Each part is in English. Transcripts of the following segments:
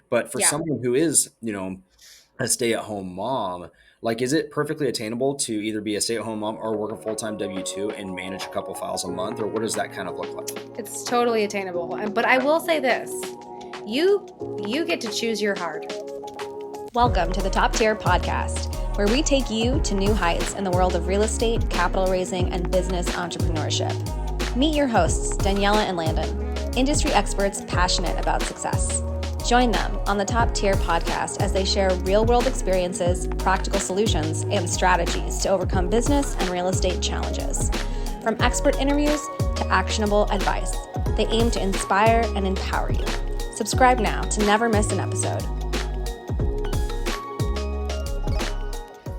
But for Yeah. someone who is, a stay-at-home mom, like, is it perfectly attainable to either be a stay-at-home mom or work a full-time W-2 and manage a couple files a month, or what does that kind of look like? It's totally attainable. But I will say this. You get to choose your hard. Welcome to the Top Tier Podcast, where we take you to new heights in the world of real estate, capital raising, and business entrepreneurship. Meet your hosts, Daniella and Landon, industry experts passionate about success. Join them on the Top Tier Podcast as they share real-world experiences, practical solutions, and strategies to overcome business and real estate challenges. From expert interviews to actionable advice, they aim to inspire and empower you. Subscribe now to never miss an episode.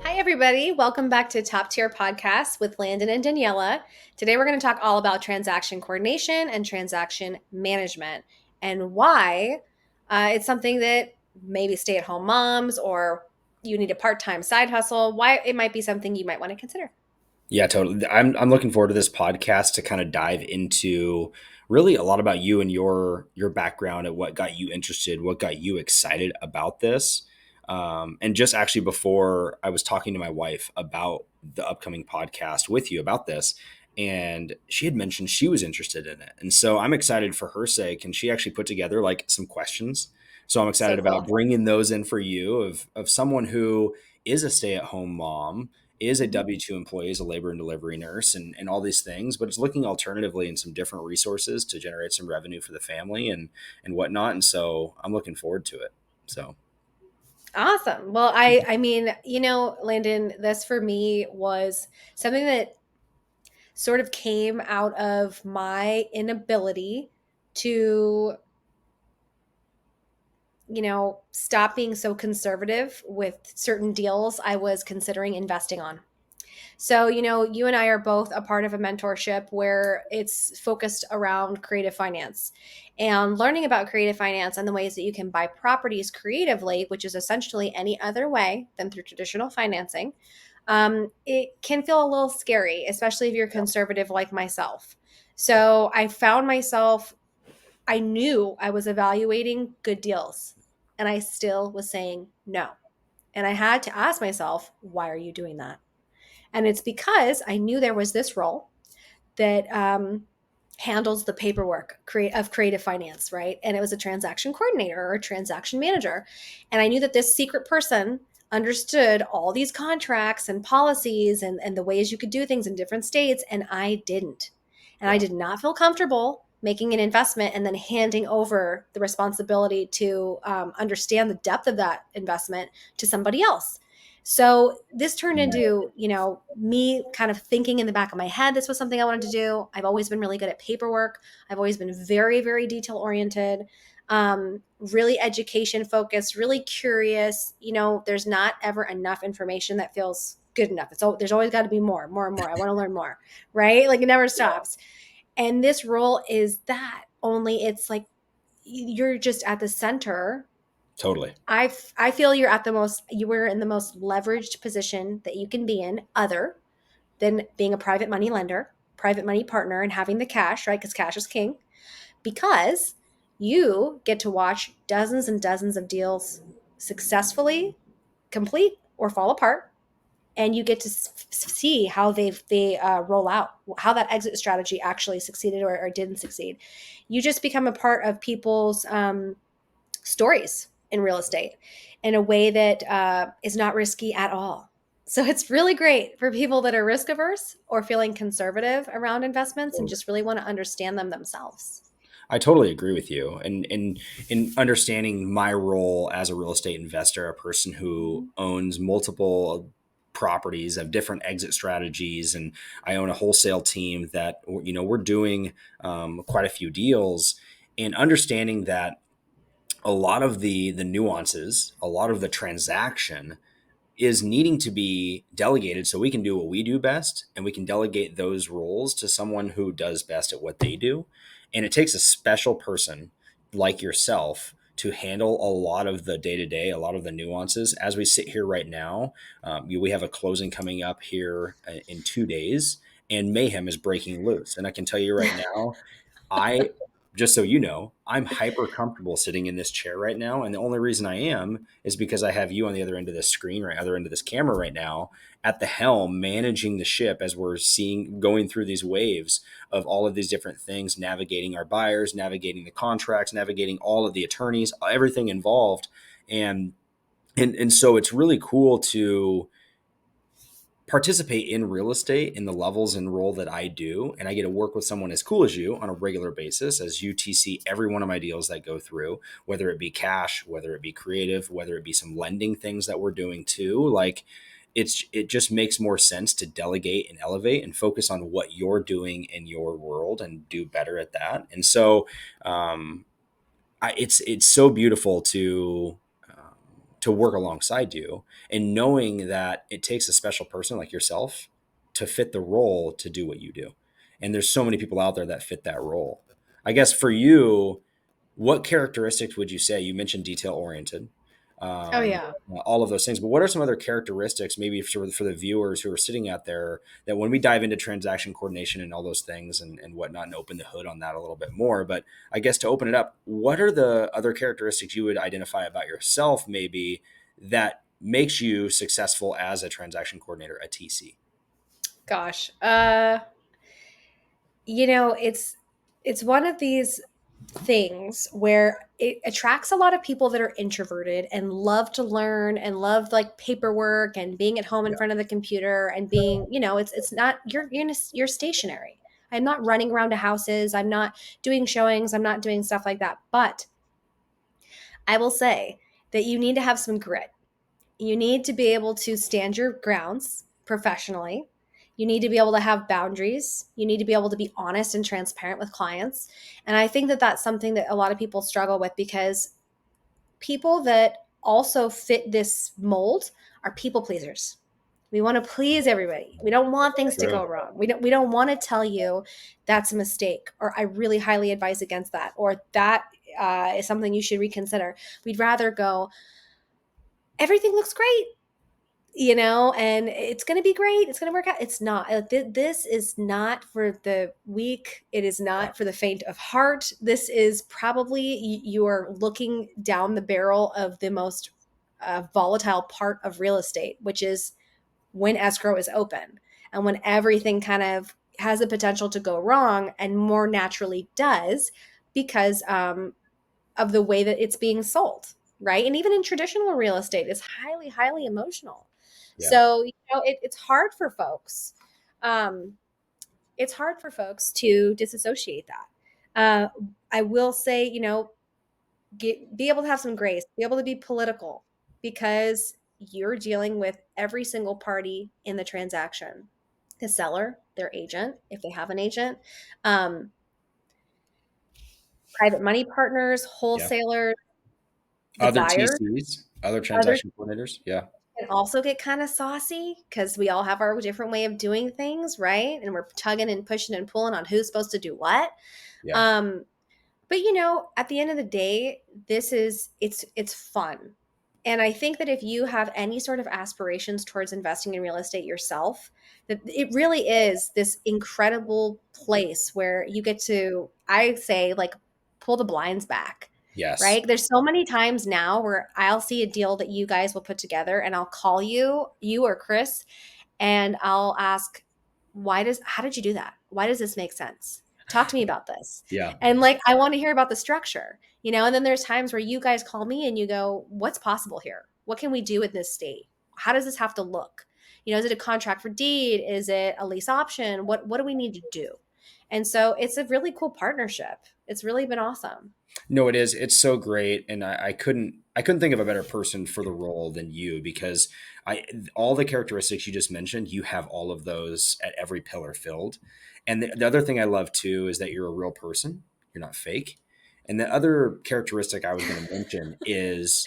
Hi, everybody. Welcome back to Top Tier Podcast with Landon and Daniella. Today, we're going to talk all about transaction coordination and transaction management and why it's something that maybe stay-at-home moms or you need a part-time side hustle, why it might be something you might want to consider. Yeah, totally. I'm looking forward to this podcast to kind of dive into really a lot about you and your background and what got you interested, what got you excited about this. And just actually before I was talking to my wife about the upcoming podcast with you about this, and she had mentioned she was interested in it. And so I'm excited for her sake. And she actually put together like some questions. So I'm So excited about cool. bringing those in for you of someone who is a stay-at-home mom, is a W-2 employee, is a labor and delivery nurse, and all these things, but it's looking alternatively in some different resources to generate some revenue for the family and whatnot. And so I'm looking forward to it. So Awesome. Well, I mean, Landon, this for me was something that sort of came out of my inability to, stop being so conservative with certain deals I was considering investing on. So, you and I are both a part of a mentorship where it's focused around creative finance and learning about creative finance and the ways that you can buy properties creatively, which is essentially any other way than through traditional financing. It can feel a little scary, especially if you're conservative like myself. So I found myself, I knew I was evaluating good deals and I still was saying no. And I had to ask myself, why are you doing that? And it's because I knew there was this role that handles the paperwork of creative finance, right? And it was a transaction coordinator or a transaction manager. And I knew that this secret person understood all these contracts and policies and the ways you could do things in different states. And I didn't. And I yeah, did not feel comfortable making an investment and then handing over the responsibility to understand the depth of that investment to somebody else. So this turned into, me kind of thinking in the back of my head, this was something I wanted to do. I've always been really good at paperwork. I've always been very, very detail oriented, really education focused, really curious. There's not ever enough information that feels good enough. There's always got to be more and more. I want to learn more, right? Like it never stops. And this role is that, only it's like you're just at the center. totally. I feel you were in the most leveraged position that you can be in, other than being a private money lender, private money partner, and having the cash, right? Because cash is king. Because you get to watch dozens and dozens of deals successfully complete or fall apart, and you get to see how they roll out, how that exit strategy actually succeeded or didn't succeed. You just become a part of people's stories in real estate in a way that is not risky at all. So it's really great for people that are risk averse or feeling conservative around investments and just really want to understand them themselves. I totally agree with you. And in understanding my role as a real estate investor, a person who owns multiple properties of different exit strategies, and I own a wholesale team that we're doing quite a few deals, and understanding that a lot of the nuances, a lot of the transaction is needing to be delegated so we can do what we do best, and we can delegate those roles to someone who does best at what they do. And it takes a special person like yourself to handle a lot of the day to day, a lot of the nuances. As we sit here right now, we have a closing coming up here in 2 days, and mayhem is breaking loose. And I can tell you right now, I just so you know, I'm hyper comfortable sitting in this chair right now. And the only reason I am is because I have you on the other end of this screen, right, other end of this camera right now at the helm, managing the ship as we're going through these waves of all of these different things, navigating our buyers, navigating the contracts, navigating all of the attorneys, everything involved. And so it's really cool to participate in real estate in the levels and role that I do. And I get to work with someone as cool as you on a regular basis as you TC every one of my deals that go through, whether it be cash, whether it be creative, whether it be some lending things that we're doing too. Like it just makes more sense to delegate and elevate and focus on what you're doing in your world and do better at that. And so it's so beautiful to work alongside you and knowing that it takes a special person like yourself to fit the role to do what you do. And there's so many people out there that fit that role. I guess for you, what characteristics would you say? You mentioned detail oriented, Oh um, yeah. all of those things. But what are some other characteristics, maybe for the viewers who are sitting out there, that when we dive into transaction coordination and all those things and whatnot, and open the hood on that a little bit more? But I guess to open it up, what are the other characteristics you would identify about yourself, maybe that makes you successful as a transaction coordinator, a TC? Gosh. It's one of these things where it attracts a lot of people that are introverted and love to learn and love like paperwork and being at home in Yeah. front of the computer and being, it's not you're stationary. I'm not running around to houses. I'm not doing showings. I'm not doing stuff like that. But I will say that you need to have some grit. You need to be able to stand your grounds professionally. You need to be able to have boundaries. You need to be able to be honest and transparent with clients. And I think that that's something that a lot of people struggle with, because people that also fit this mold are people pleasers. We want to please everybody. We don't want things to go True. wrong. We don't want to tell you that's a mistake, or I really highly advise against that, or that is something you should reconsider. We'd rather go, everything looks great, and it's going to be great. It's going to work out. It's not. This is not for the weak. It is not for the faint of heart. This is probably, you're looking down the barrel of the most volatile part of real estate, which is when escrow is open and when everything kind of has the potential to go wrong, and more naturally does, because of the way that it's being sold, right? And even in traditional real estate, is highly, highly emotional. Yeah. So, it's hard for folks. Um, it's hard for folks to disassociate that. I will say, be able to have some grace, be able to be political, because you're dealing with every single party in the transaction: the seller, their agent, if they have an agent, um, private money partners, Yeah. wholesalers, the Other buyer. TCs, other Other transaction coordinators. Yeah. can also get kind of saucy, because we all have our different way of doing things, right? And we're tugging and pushing and pulling on who's supposed to do what. Yeah. Um, but at the end of the day, it's fun. And I think that if you have any sort of aspirations towards investing in real estate yourself, that it really is this incredible place where you get to, I say, like, pull the blinds back, Yes. right? There's so many times now where I'll see a deal that you guys will put together, and I'll call you or Chris, and I'll ask, how did you do that? Why does this make sense? Talk to me about this. Yeah. And like, I want to hear about the structure, and then there's times where you guys call me and you go, what's possible here? What can we do in this state? How does this have to look? Is it a contract for deed? Is it a lease option? What do we need to do? And so it's a really cool partnership. It's really been awesome. No, it is. It's so great, and I couldn't think of a better person for the role than you, because I all the characteristics you just mentioned, you have all of those at every pillar filled. And the other thing I love too is that you're a real person. You're not fake. And the other characteristic I was going to mention is,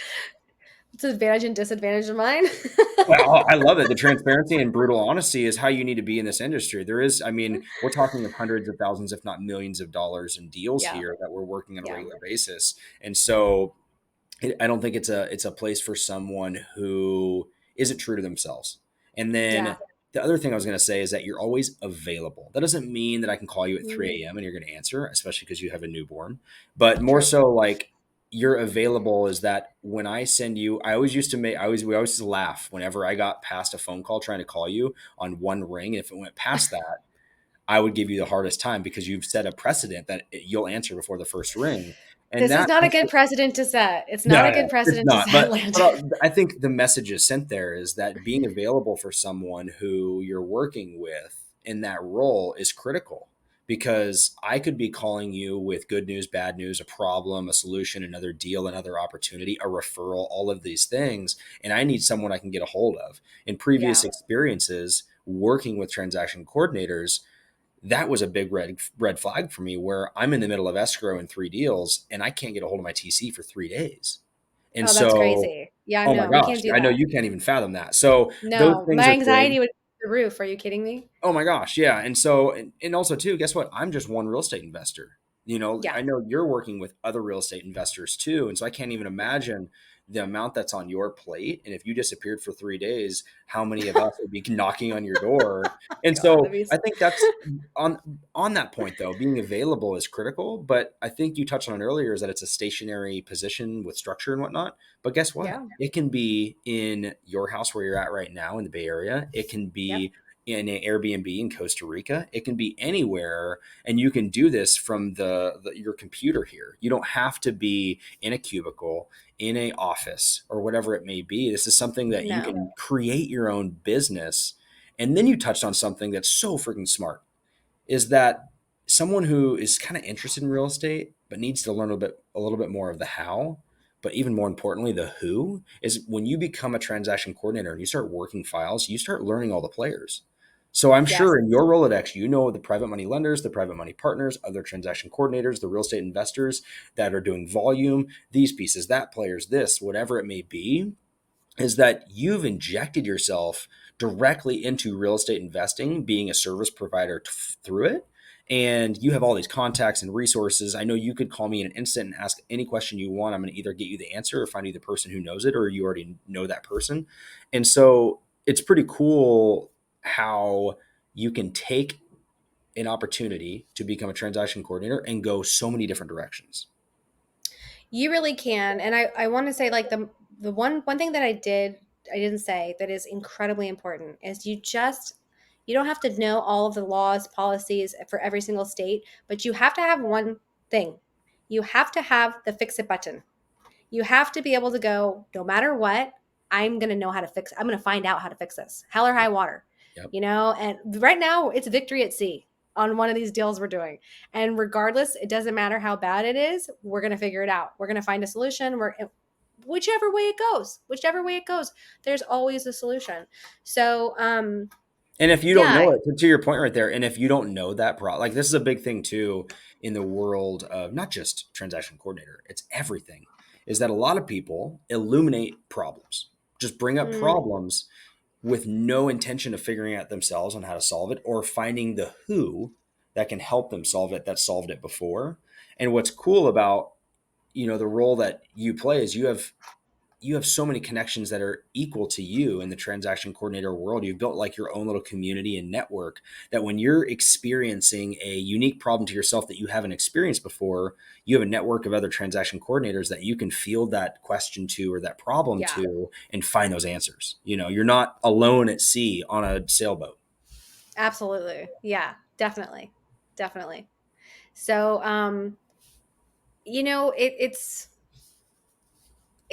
It's an advantage and disadvantage of mine. well, I love it. The transparency and brutal honesty is how you need to be in this industry. There is, I mean, we're talking of hundreds of thousands, if not millions of dollars in deals Yeah. here that we're working on a Yeah. regular basis. And so I don't think it's a place for someone who isn't true to themselves. And then Yeah. the other thing I was going to say is that you're always available. That doesn't mean that I can call you at Mm, 3 a.m. and you're going to answer, especially because you have a newborn. But more true. so, like you're available is that when I send you, I always used to make, we always used to laugh whenever I got past a phone call trying to call you on one ring. And if it went past that, I would give you the hardest time because you've set a precedent that you'll answer before the first ring. And This is that not a good actually, precedent to set. It's not no, a no, good no, it's precedent to not. set, But Landon. I think the message is sent there is that being available for someone who you're working with in that role is critical because I could be calling you with good news, bad news, a problem, a solution, another deal, another opportunity, a referral, all of these things. And I need someone I can get a hold of. In previous Yeah. experiences, working with transaction coordinators, that was a big red flag for me where I'm in the middle of escrow in 3 deals and I can't get a hold of my TC for 3 days. And Oh, that's so, crazy. Yeah, oh my no, we gosh, can't do I know that. you can't even fathom that. So those No, things my are big. anxiety would be through the roof. Are you kidding me? Oh my gosh, yeah. And so, and also too, guess what? I'm just one real estate investor. Yeah. I know you're working with other real estate investors too. And so I can't even imagine the amount that's on your plate. And if you disappeared for 3 days, how many of us would be knocking on your door? And God, so that'd be I think that's on on that point though, being available is critical. But I think you touched on earlier is that it's a stationary position with structure and whatnot. But guess what? yeah. It can be in your house where you're at right now in the Bay Area. It can Yep. be in an Airbnb in Costa Rica. It can be anywhere, and you can do this from your computer here. You don't have to be in a cubicle, in a office, or whatever it may be. This is something that you No. can create your own business. And then you touched on something that's so freaking smart is that someone who is kind of interested in real estate but needs to learn a little bit more of the how, but even more importantly the who, is when you become a transaction coordinator and you start working files, you start learning all the players. So I'm Yes. sure in your Rolodex, you know the private money lenders, the private money partners, other transaction coordinators, the real estate investors that are doing volume, these pieces, that players, this, whatever it may be, is that you've injected yourself directly into real estate investing, being a service provider through it. And you have all these contacts and resources. I know you could call me in an instant and ask any question you want. I'm going to either get you the answer or find you the person who knows it, or you already know that person. And so it's pretty cool how you can take an opportunity to become a transaction coordinator and go so many different directions. You really can. And I want to say like the one thing that I didn't say that is incredibly important is you don't have to know all of the laws, policies for every single state, but you have to have one thing. You have to have the fix it button. You have to be able to go, no matter what, I'm going to know how to fix it. I'm going to find out how to fix this. Hell or high water. Yep. And right now it's victory at sea on one of these deals we're doing. And regardless, it doesn't matter how bad it is, we're going to figure it out. We're going to find a solution. Whichever way it goes, there's always a solution. So, And if you don't yeah, know it, to your point right there, and if you don't know that like this is a big thing too in the world of not just transaction coordinator, it's everything, is that a lot of people illuminate problems, just bring up mm, problems with no intention of figuring out themselves on how to solve it or finding the who that can help them solve it that solved it before. And what's cool about, the role that you play is you have so many connections that are equal to you in the transaction coordinator world. You've built like your own little community and network that when you're experiencing a unique problem to yourself that you haven't experienced before, you have a network of other transaction coordinators that you can field that question to or that problem yeah, to and find those answers. You're not alone at sea on a sailboat. absolutely. Yeah, definitely. Definitely. So,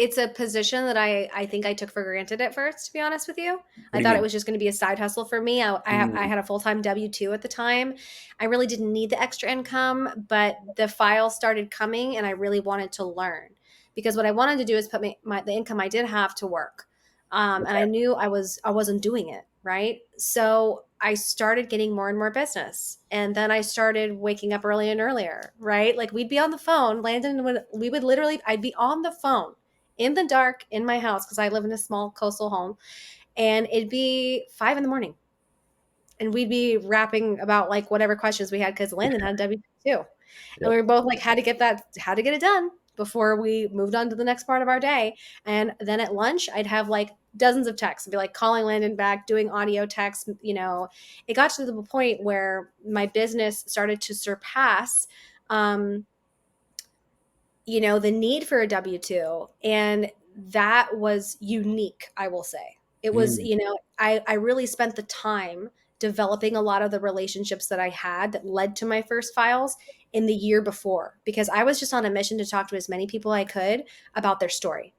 it's a position that I think I took for granted at first, to be honest with you. What I do you thought it mean? was just going to be a side hustle for me. I Mm, had a full-time W-2 at the time. I really didn't need the extra income, but the files started coming and I really wanted to learn because what I wanted to do is put the income I did have to work. And I okay. knew I wasn't doing it, right? So I started getting more and more business. And then I started waking up early and earlier, right? Like we'd be on the phone, we would literally, I'd be on the phone in the dark in my house because I live in a small coastal home, and it'd be 5 in the morning, and we'd be rapping about like whatever questions we had because Landon had a W two, and we Yep. were both like had to get it done before we moved on to the next part of our day. And then at lunch, I'd have like dozens of texts. I'd be like calling Landon back, doing audio texts. It got to the point where my business started to surpass, the need for a W-2. And that was unique, I will say. It was, Mm, I really spent the time developing a lot of the relationships that I had that led to my first files in the year before, because I was just on a mission to talk to as many people I could about their story.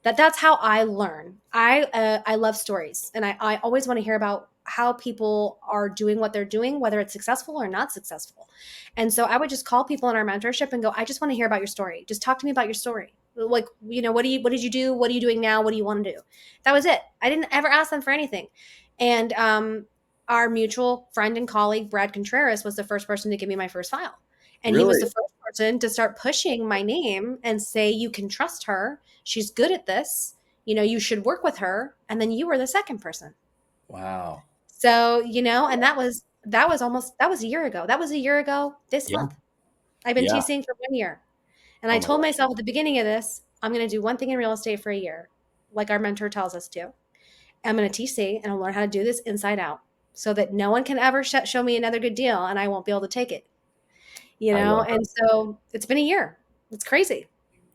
That's how I learn. I love stories, and I always want to hear about how people are doing what they're doing, whether it's successful or not successful. And so I would just call people in our mentorship and go, I just want to hear about your story. Just talk to me about your story. Like, what did you do? What are you doing now? What do you want to do? That was it. I didn't ever ask them for anything. And our mutual friend and colleague, Brad Contreras, was the first person to give me my first file. And he was the really? first person to start pushing my name and say, you can trust her. She's good at this. You should work with her. And then you were the second person. Wow. So, and that was a year ago. That was a year ago this Yeah. month. I've been Yeah. TCing for 1 year. And I Oh my told gosh. myself at the beginning of this, I'm going to do one thing in real estate for a year, like our mentor tells us to. I'm going to TC and I'll learn how to do this inside out so that no one can ever show me another good deal and I won't be able to take it. I love And so it's been a year. It's crazy.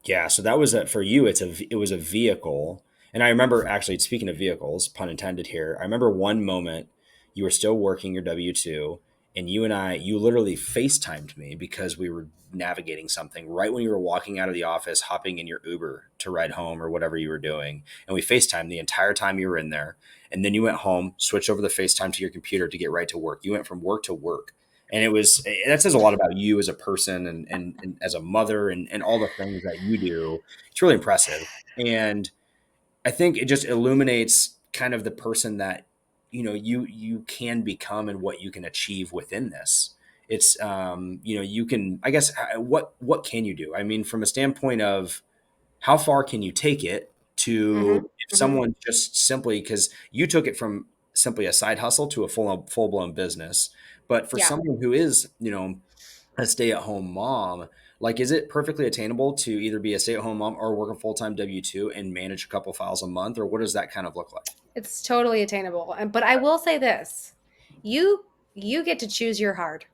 Yeah, so that was for you. It was a vehicle, and I remember actually speaking of vehicles, pun intended here. I remember one moment you were still working your W-2, and you literally FaceTimed me because we were navigating something right when you were walking out of the office, hopping in your Uber to ride home or whatever you were doing, and we FaceTimed the entire time you were in there, and then you went home, switched over the FaceTime to your computer to get right to work. You went from work to work, and that says a lot about you as a person and as a mother and all the things that you do. It's really impressive, and I think it just illuminates kind of the person that you can become and what you can achieve within this. It's you can, I guess, what can you do? I mean, from a standpoint of how far can you take it Mm-hmm. to, if Mm-hmm. someone just simply, because you took it from simply a side hustle to a full blown business, but for Yeah. someone who is a stay at home mom, like, is it perfectly attainable to either be a stay at home mom or work a full time W-2 and manage a couple files a month, or what does that kind of look like? It's totally attainable. But I will say this. You you get to choose your hard.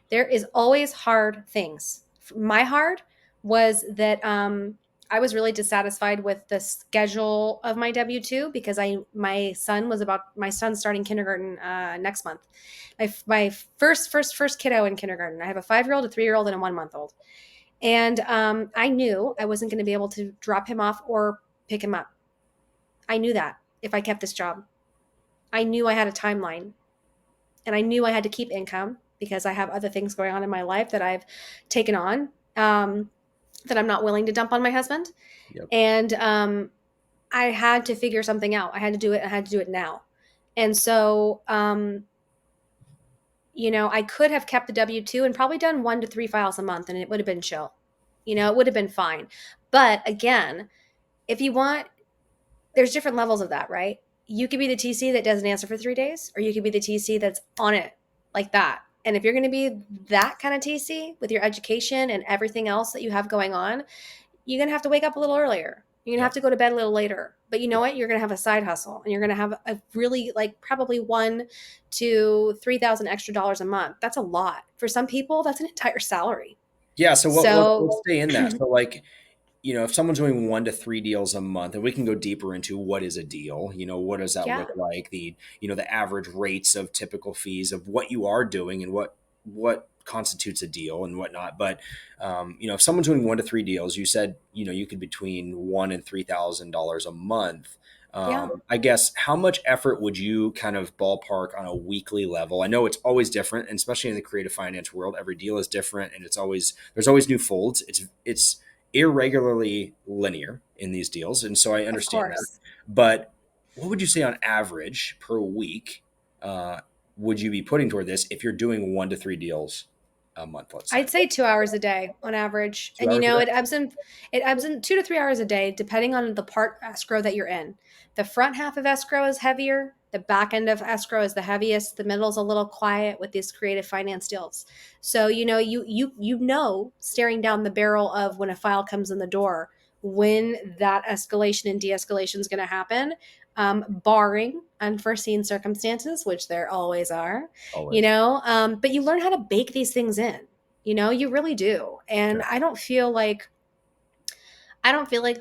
There is always hard things. My hard was that I was really dissatisfied with the schedule of my W-2 because my son's starting kindergarten next month. My first kiddo in kindergarten. I have a 5-year-old, a 3-year-old, and a 1 month old. And I knew I wasn't going to be able to drop him off or pick him up. I knew that if I kept this job. I knew I had a timeline and I knew I had to keep income because I have other things going on in my life that I've taken on, that I'm not willing to dump on my husband. Yep. And I had to figure something out. I had to do it. I had to do it now. And so, I could have kept the W-2 and probably done 1 to 3 files a month and it would have been chill. It would have been fine. But again, if you want, there's different levels of that, right? You could be the TC that doesn't answer for 3 days, or you could be the TC that's on it like that. And if you're going to be that kind of TC with your education and everything else that you have going on, you're going to have to wake up a little earlier. You're going to have Yep. to go to bed a little later. But you know Yep. what? You're going to have a side hustle and you're going to have a really like probably 1 to 3,000 extra dollars a month. That's a lot. For some people, that's an entire salary. Yeah. So let's So, stay in that. So, like, if someone's doing 1 to 3 deals a month, and we can go deeper into what is a deal, what does that yeah, look like? The average rates of typical fees of what you are doing and what constitutes a deal and whatnot. But, if someone's doing 1 to 3 deals, you said, you could between $1,000 and $3,000 a month. yeah, I guess how much effort would you kind of ballpark on a weekly level? I know it's always different, and especially in the creative finance world, every deal is different, and there's always new folds. It's irregularly linear in these deals, and so I of understand that. course. But what would you say on average per week uh, would you be putting toward this if you're doing 1 to 3 deals a month, let's say? I'd say 2 hours a day on average. Two And hours a day? it ebbs in 2 to 3 hours a day, depending on the part escrow that you're in. The front half of escrow is heavier. The back end of escrow is the heaviest. The middle is a little quiet with these creative finance deals. So, you staring down the barrel of when a file comes in the door, when that escalation and de-escalation is going to happen, barring unforeseen circumstances, which there always are, Always. but you learn how to bake these things in, you really do. And Yeah. I don't feel like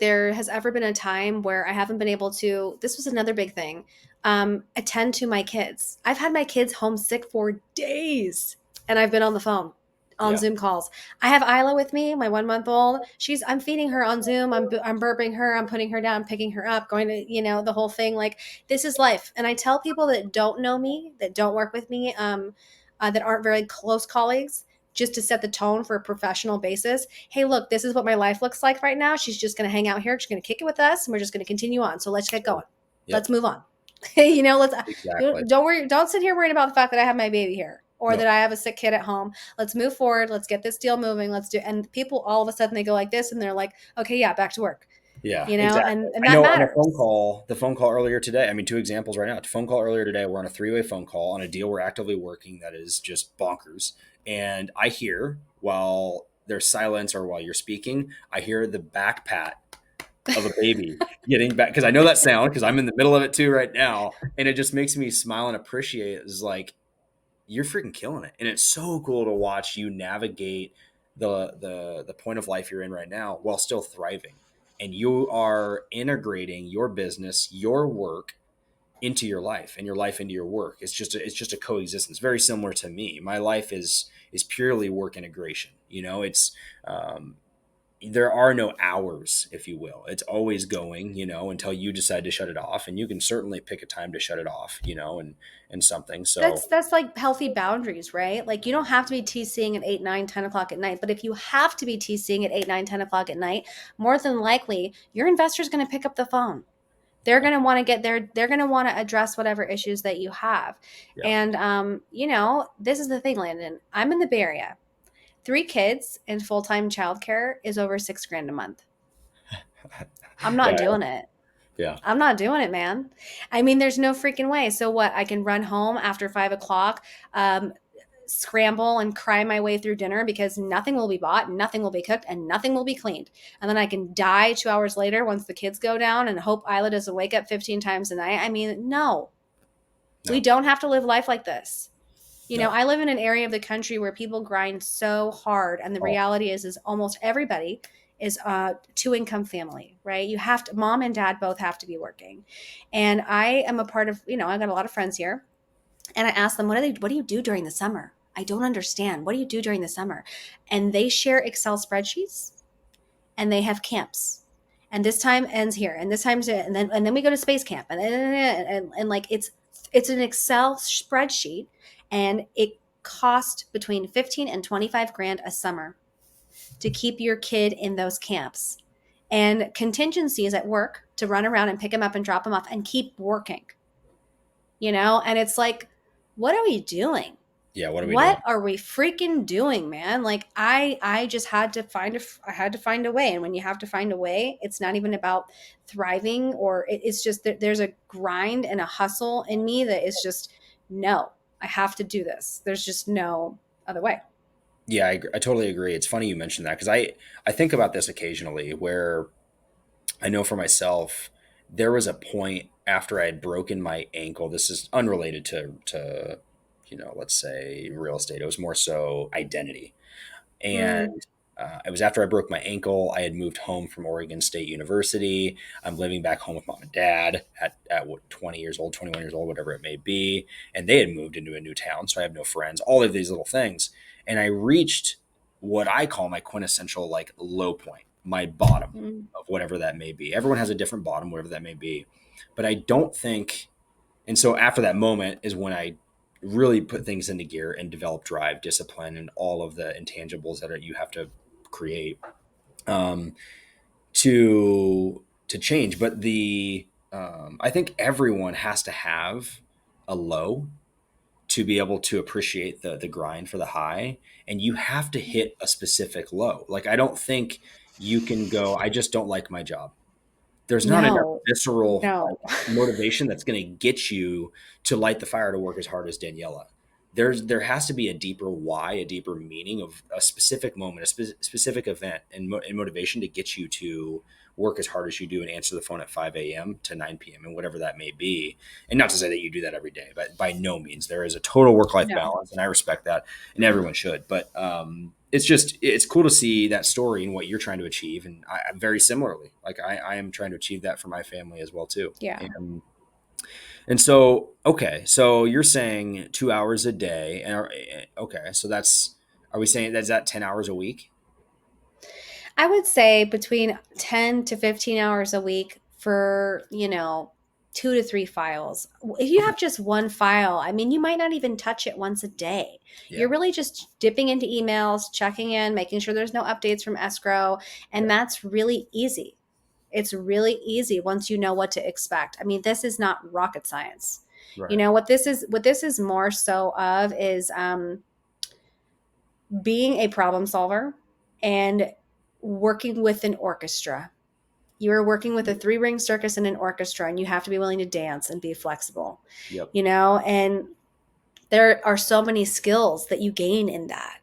there has ever been a time where I haven't been able to. This was another big thing. Attend to my kids. I've had my kids homesick for days, and I've been on the phone, on Yeah. Zoom calls. I have Isla with me, my 1 month old. I'm feeding her on Zoom. I'm burping her. I'm putting her down, picking her up, going to, the whole thing. Like, this is life. And I tell people that don't know me, that don't work with me, that aren't very close colleagues, just to set the tone for a professional basis. Hey, look, this is what my life looks like right now. She's just going to hang out here. She's going to kick it with us, and we're just going to continue on. So let's get going. Yep. Let's move on. Let's Exactly. don't worry. Don't sit here worrying about the fact that I have my baby here or No. that I have a sick kid at home. Let's move forward. Let's get this deal moving. Let's do. And people all of a sudden they go like this, and they're like, okay, yeah, back to work. Yeah, exactly. And I that know on matters. the phone call earlier today, I mean, two examples right now. The phone call earlier today, we're on a three-way phone call on a deal we're actively working that is just bonkers. And I hear while there's silence or while you're speaking, I hear the back pat of a baby getting back because I know that sound because I'm in the middle of it too right now. And it just makes me smile and appreciate is like, you're freaking killing it. And it's so cool to watch you navigate the point of life you're in right now while still thriving. And you are integrating your business, your work into your life and your life into your work. It's just a coexistence, very similar to me. My life is purely work integration. It's there are no hours, if you will. It's always going, until you decide to shut it off. And you can certainly pick a time to shut it off, and something. So That's like healthy boundaries, right? Like, you don't have to be TCing at 8, 9, 10 o'clock at night. But if you have to be TCing at 8, 9, 10 o'clock at night, more than likely your investor's going to pick up the phone. They're going to want to get there. They're going to want to address whatever issues that you have. yeah. And, this is the thing, Landon. I'm in the Bay Area. 3 kids and full-time childcare is over $6,000 a month. I'm not Yeah. doing it. Yeah. I'm not doing it, man. I mean, there's no freaking way. So what? I can run home after 5 o'clock, scramble and cry my way through dinner because nothing will be bought, nothing will be cooked, and nothing will be cleaned. And then I can die 2 hours later once the kids go down and hope Isla doesn't wake up 15 times a night. I mean, no, we No. don't have to live life like this. No. I live in an area of the country where people grind so hard, and the Oh, reality is almost everybody is a 2-income family, right? You have to, mom and dad both have to be working. And I am a part of, I got a lot of friends here, and I ask them, what do you do during the summer? I don't understand. What do you do during the summer? And they share Excel spreadsheets, and they have camps. And this time ends here, and this time's it, and then we go to space camp, and like it's an Excel spreadsheet, and it costs between 15 and 25 grand a summer to keep your kid in those camps, and contingencies at work to run around and pick them up and drop them off and keep working. And it's like, what are we doing? yeah. What are we doing? What are we freaking doing, man? Like, I just had to find a way. And when you have to find a way, it's not even about thriving, or it's just that there's a grind and a hustle in me that is just, no, I have to do this. There's just no other way. Yeah, I totally agree. It's funny you mentioned that because I think about this occasionally where I know for myself, there was a point after I had broken my ankle. This is unrelated to let's say real estate. It was more so identity. Mm, And it was after I broke my ankle. I had moved home from Oregon State University. I'm living back home with mom and dad at what, 20 years old, 21 years old, whatever it may be. And they had moved into a new town. So I have no friends, all of these little things. And I reached what I call my quintessential like low point, my bottom mm. of whatever that may be. Everyone has a different bottom, whatever that may be. But I don't think, and so after that moment is when I really put things into gear and develop drive, discipline, and all of the intangibles that you have to create um, to change. But I think everyone has to have a low to be able to appreciate the grind for the high, and you have to hit a specific low. Like I don't think you can go, I just don't like my job. There's not enough No, visceral like, no, motivation that's going to get you to light the fire to work as hard as Daniela. There has to be a deeper why, a deeper meaning of a specific moment, a specific event, and motivation to get you to work as hard as you do and answer the phone at 5 a.m. to 9 p.m. and whatever that may be. And not to say that you do that every day, but by no means. There is a total work-life No. balance, and I respect that, and everyone should. But it's cool to see that story and what you're trying to achieve. And I very similarly, like I am trying to achieve that for my family as well too. Yeah. And so, okay, so you're saying 2 hours a day, and okay, so are we saying that's that 10 hours a week? I would say between 10 to 15 hours a week for, 2 to 3 files. If you Okay. have just one file, I mean, you might not even touch it once a day. Yeah. You're really just dipping into emails, checking in, making sure there's no updates from escrow. And Yeah. that's really easy. It's really easy once you know what to expect. I mean, this is not rocket science. Right. What this is more so of is being a problem solver and working with an orchestra. You're working with a 3-ring circus and an orchestra, and you have to be willing to dance and be flexible, Yep. and there are so many skills that you gain in that.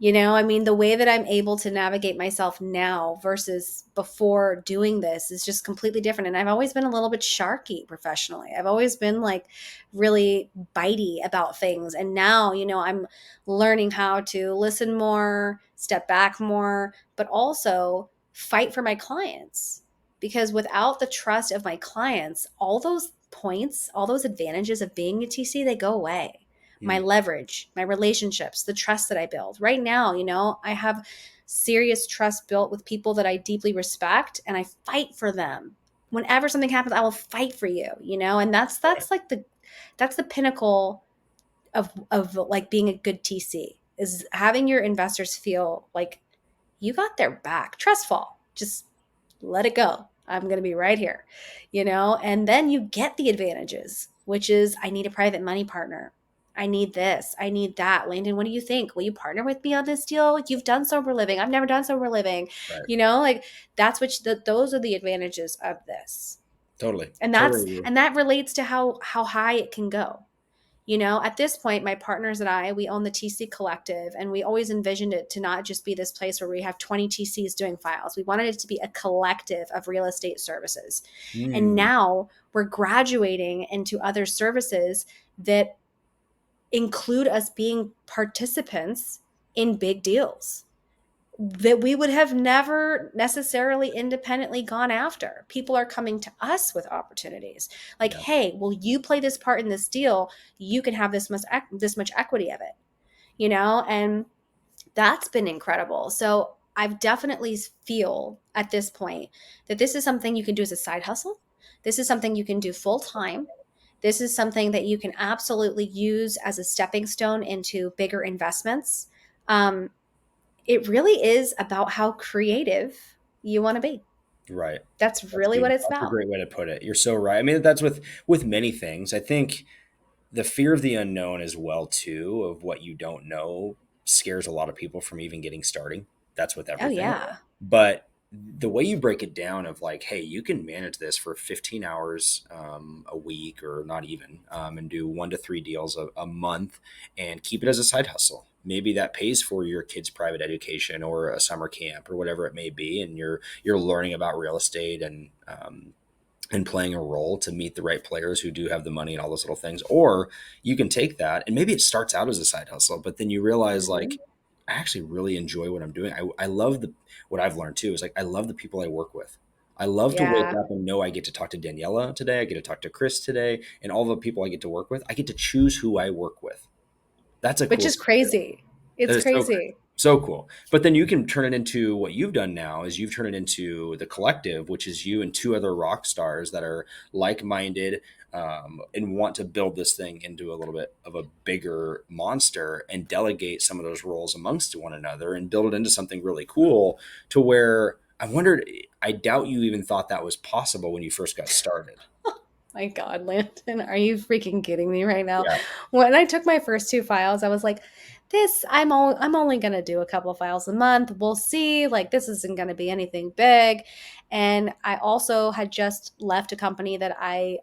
I mean, the way that I'm able to navigate myself now versus before doing this is just completely different. And I've always been a little bit sharky professionally. I've always been like really bitey about things. And now, I'm learning how to listen more, step back more, but also fight for my clients. Because without the trust of my clients, all those points, all those advantages of being a TC, they go away. My Mm. leverage, my relationships, the trust that I build. Right now, I have serious trust built with people that I deeply respect, and I fight for them. Whenever something happens, I will fight for you, and that's like that's the pinnacle of like being a good TC, is having your investors feel like you got their back. Trust fall. Just let it go. I'm going to be right here, and then you get the advantages, which is I need a private money partner. I need this. I need that. Landon, what do you think? Will you partner with me on this deal? You've done sober living. I've never done sober living. Right. Like that's those are the advantages of this. Totally. And Totally. that relates to how high it can go. At this point, my partners and I, we own the TC Collective, and we always envisioned it to not just be this place where we have 20 TCs doing files. We wanted it to be a collective of real estate services. And Mm. now we're graduating into other services that include us being participants in big deals that we would have never necessarily independently gone after. People are coming to us with opportunities. Like, Yeah. hey, will you play this part in this deal? You can have this much equity of it, and that's been incredible. So I've definitely feel at this point that this is something you can do as a side hustle. This is something you can do full time. This is something that you can absolutely use as a stepping stone into bigger investments. Um, it really is about how creative you want to be. Right. That's That's really what beautiful. it's That's a about. great way to put it. You're so right. I mean, that's with many things. I think the fear of the unknown as well too, of what you don't know, scares a lot of people from even getting starting. That's with Oh everything. yeah. But the way you break it down of like, hey, you can manage this for 15 hours a week, or not even, and do 1 to 3 deals a month and keep it as a side hustle. Maybe that pays for your kid's private education or a summer camp or whatever it may be, and you're learning about real estate and playing a role to meet the right players who do have the money and all those little things. Or you can take that and maybe it starts out as a side hustle, but then you realize Mm-hmm. like, I actually really enjoy what I'm doing. I love what I've learned too is like, I love the people I work with. I love to wake Yeah. up and know I get to talk to Daniella today. I get to talk to Chris today, and all the people I get to work with, I get to choose who I work with. That's a Which cool is thing too. crazy. That It's is so crazy. so cool. But then you can turn it into what you've done now is you've turned it into the collective, which is you and two other rock stars that are like-minded, and want to build this thing into a little bit of a bigger monster and delegate some of those roles amongst one another and build it into something really cool to where I wondered, I doubt you even thought that was possible when you first got started. My God, Landon, are you freaking kidding me right now? Yeah. When I took my first 2 files, I was like, I'm only gonna do a couple of files a month. We'll see. Like, this isn't gonna be anything big. And I also had just left a company that I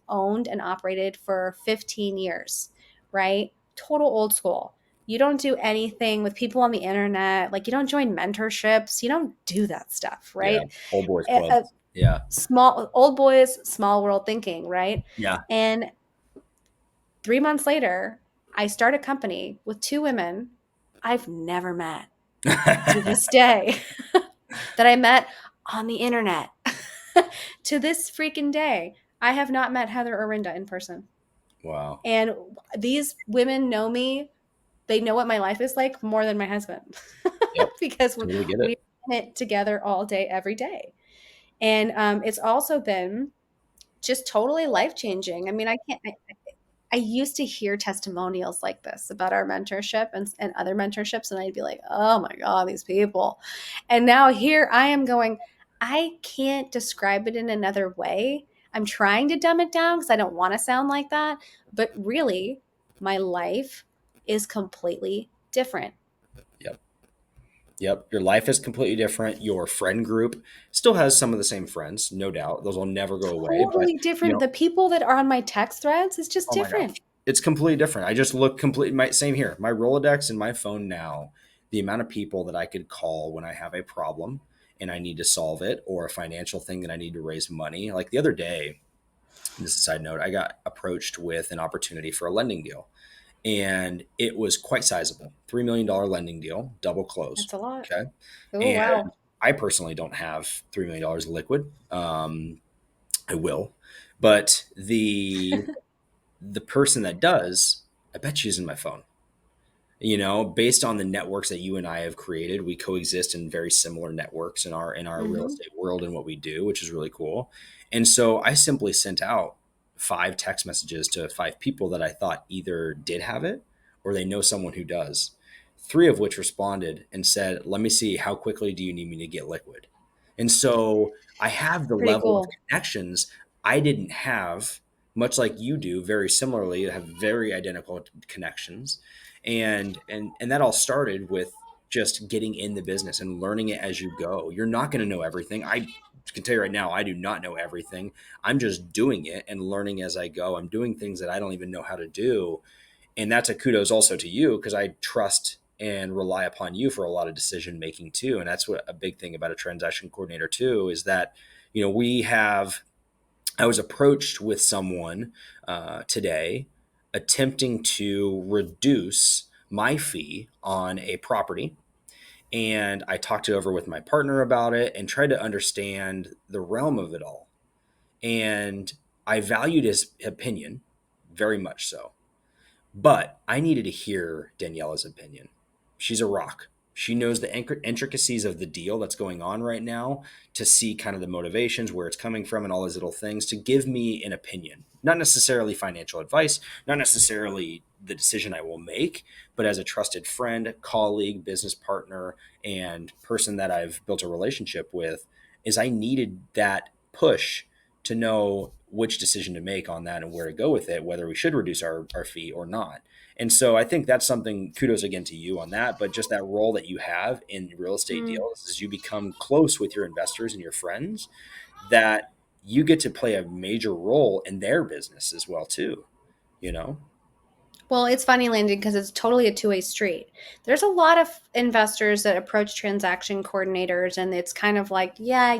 owned and operated for 15 years, right? Total old school. You don't do anything with people on the internet. Like, you don't join mentorships. You don't do that stuff, Yeah. right? Old boys club. A Yeah. small old boys, small world thinking, right? Yeah. And 3 months later, I start a company with two women I've never met to this day that I met on the internet. To this freaking day, I have not met Heather or Rinda in person. Wow. And these women know me. They know what my life is like more than my husband Yep. because Totally get we're it. in it together all day, every day. And it's also been just totally life changing. I mean, I used to hear testimonials like this about our mentorship and other mentorships, and I'd be like, oh my God, these people. And now here I am going, I can't describe it in another way. I'm trying to dumb it down because I don't want to sound like that. But really, my life is completely different. Yep. Yep. Your life is completely different. Your friend group still has some of the same friends, no doubt. Those will never go away. But, Totally different. The people that are on my text threads is just oh my gosh, different. it's completely different. I just look completely same here. My Rolodex and my phone now, the amount of people that I could call when I have a problem and I need to solve it, or a financial thing that I need to raise money. Like the other day, this is a side note, I got approached with an opportunity for a lending deal. And it was quite sizable, $3 million lending deal, double close. That's a lot. Okay. Oh, And wow. I personally don't have $3 million liquid. I will, but the person that does, I bet she's in my phone. Based on the networks that you and I have created, we coexist in very similar networks in our real Mm-hmm. estate world and what we do, which is really cool. And so I simply sent out 5 text messages to 5 people that I thought either did have it or they know someone who does. 3 of which responded and said, "Let me see, how quickly do you need me to get liquid?" And so I have the Pretty level of cool. connections I didn't have, much like you do, very similarly, have very identical connections. And that all started with just getting in the business and learning it as you go. You're not going to know everything. I can tell you right now, I do not know everything. I'm just doing it and learning as I go. I'm doing things that I don't even know how to do. And that's a kudos also to you, because I trust and rely upon you for a lot of decision making too. And that's what a big thing about a transaction coordinator too, is that, we have, I was approached with someone today attempting to reduce my fee on a property. And I talked it over with my partner about it and tried to understand the realm of it all. And I valued his opinion very much so. But I needed to hear Daniella's opinion. She's a rock. She knows the intricacies of the deal that's going on right now, to see kind of the motivations, where it's coming from, and all those little things, to give me an opinion. Not necessarily financial advice, not necessarily the decision I will make, but as a trusted friend, colleague, business partner, and person that I've built a relationship with, is I needed that push to know which decision to make on that and where to go with it, whether we should reduce our fee or not. And so I think that's something, kudos again to you on that, but just that role that you have in real estate Mm. deals, as you become close with your investors and your friends, that you get to play a major role in their business as well too, you know? Well, it's funny, Landon, because it's totally a two-way street. There's a lot of investors that approach transaction coordinators, and it's kind of like, yeah,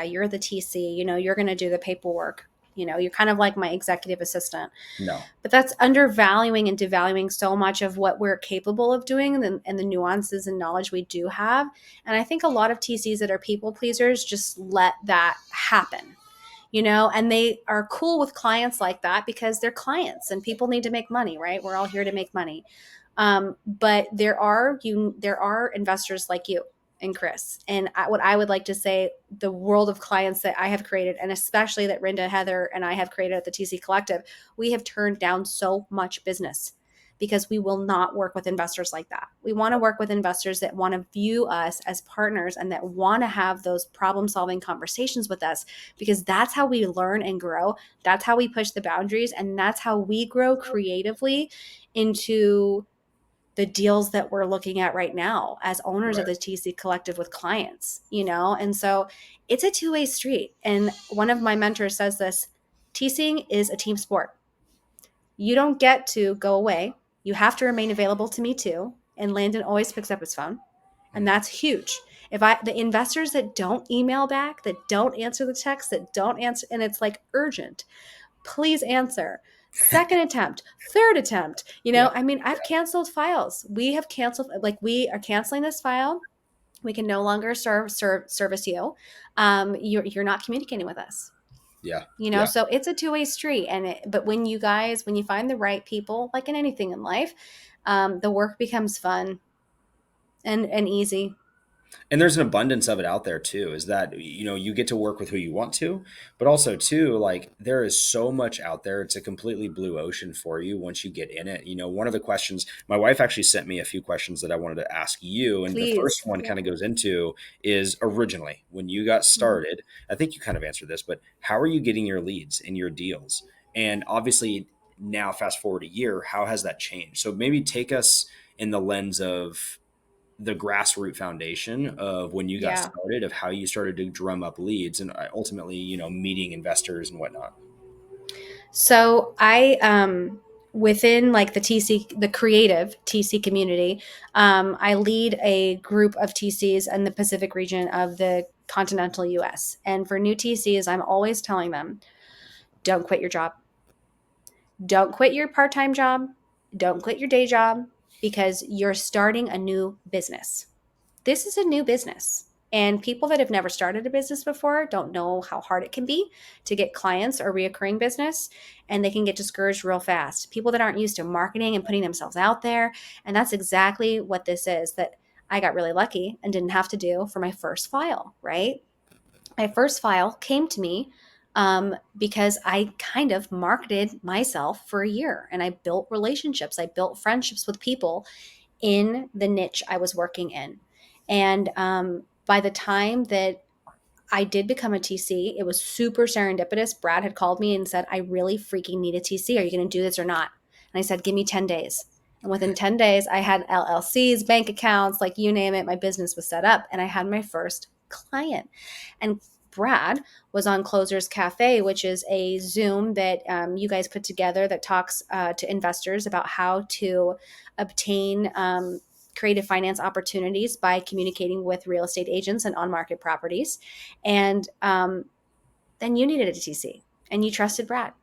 you're the TC, you're going to do the paperwork. You're kind of like my executive assistant. No. But that's undervaluing and devaluing so much of what we're capable of doing, and the nuances and knowledge we do have. And I think a lot of TCs that are people pleasers just let that happen. And they are cool with clients like that because they're clients and people need to make money, right? We're all here to make money. But there are investors like you and Chris. And what I would like to say, the world of clients that I have created, and especially that Rinda, Heather, and I have created at the TC Collective, we have turned down so much business because we will not work with investors like that. We want to work with investors that want to view us as partners and that want to have those problem-solving conversations with us, because that's how we learn and grow. That's how we push the boundaries, and that's how we grow creatively into the deals that we're looking at right now as owners of Right. the TC Collective with clients. And so it's a two-way street. And one of my mentors says this: TCing is a team sport. You don't get to go away. You have to remain available to me too. and Landon always picks up his phone. And that's huge. The investors that don't email back, that don't answer the text, that don't answer, and it's like urgent, please answer. Second attempt, third attempt. Yeah. I mean, I've canceled files. We have canceled, like, we are canceling this file. We can no longer service you. You're not communicating with us. Yeah. Yeah. So it's a two-way street. But when you find the right people, like in anything in life, the work becomes fun and easy. And there's an abundance of it out there too, is that you get to work with who you want to, but also too, like, there is so much out there. It's a completely blue ocean for you once you get in it. One of the questions, my wife actually sent me a few questions that I wanted to ask you, and the Please. first one kind of goes into is, originally when you got started, I think you kind of answered this, but how are you getting your leads and your deals? And obviously now, fast forward a year, how has that changed? So maybe take us in the lens of the grassroots foundation of when you got Yeah. started, of how you started to drum up leads, and ultimately, meeting investors and whatnot. So within like the creative TC community, I lead a group of TCs in the Pacific region of the continental US. And for new TCs, I'm always telling them, don't quit your job. Don't quit your part-time job. Don't quit your day job, because you're starting a new business. This is a new business. And people that have never started a business before don't know how hard it can be to get clients or reoccurring business, and they can get discouraged real fast. People that aren't used to marketing and putting themselves out there. And that's exactly what this is, that I got really lucky and didn't have to do for my first file, right? My first file came to me because I kind of marketed myself for a year, and I built relationships. I built friendships with people in the niche I was working in. And by the time that I did become a TC, it was super serendipitous. Brad had called me and said, I really freaking need a TC. Are you going to do this or not? And I said, give me 10 days. And within 10 days, I had LLCs, bank accounts, like you name it. My business was set up, and I had my first client. And Brad was on Closers Cafe, which is a Zoom that you guys put together that talks to investors about how to obtain creative finance opportunities by communicating with real estate agents and on-market properties. And then you needed a TC, and you trusted Brad,